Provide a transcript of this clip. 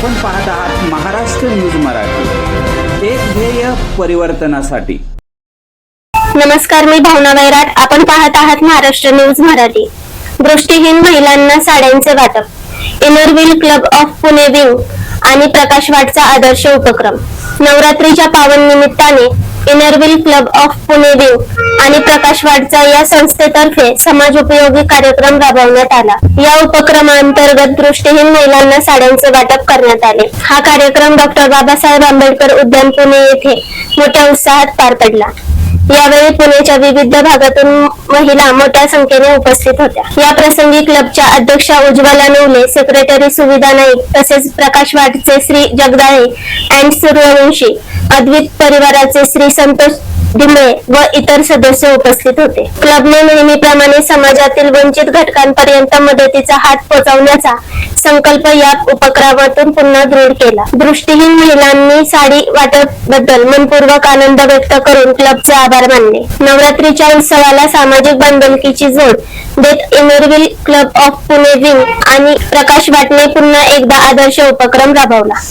आपण पाहत आहात महाराष्ट्र न्यूज मराठी, एक ध्येय परिवर्तनासाठी। नमस्कार, मी भावना वैराट। आपण पाहत आहात महाराष्ट्र न्यूज मराठी। दृष्टिहीन महिलांना साड्यांचे वाटप, Inner Wheel club of Pune wing आणि प्रकाश वाटचा आदर्श उपक्रम। नवरात्रीच्या पावन निमित्ताने Inner Wheel club of Pune wing आणि प्रकाश वाटचा या संस्थेतर्फे समाज उपयोगी कार्यक्रम राबवण्यात आला। या उपक्रमांतर्गत दृष्टिहीन महिलांना साड्यांचे वाटप करण्यात आले। हा कार्यक्रम डॉक्टर बाबासाहेब आंबेडकर उद्यान पुणे येथे मोठ्या उत्साहात पार पडला। यावेळी पुण्याच्या विविध भागातून महिला मोठ्या संख्येने उपस्थित होत्या। या प्रसंगी क्लबच्या अध्यक्षा उज्ज्वला नवले, सेक्रेटरी सुविधा नाईक तसेच प्रकाश वाटचे श्री जगदाळे अँड सूर्यवंशी, अद्वित परिवाराचे श्री संतोष डिंबळे व इतर सदस्य उपस्थित होते। क्लबने नेहमीप्रमाणे समाजातील वंचित घटकांपर्यंत मदतीचा हात पोहोचवण्याचा संकल्प या उपक्रमातून पुन्हा दृढ केला। दृष्टिहीन महिलांनी साडी वाटप बद्दल मनपूर्वक आनंद व्यक्त करून क्लबचे आभार मानले। नवरात्रीच्या उत्सवाला सामाजिक बांधिलकीची जोड देत Inner Wheel club of Pune wing आणि प्रकाश वाटने पुन्हा एकदा आदर्श उपक्रम राबवला।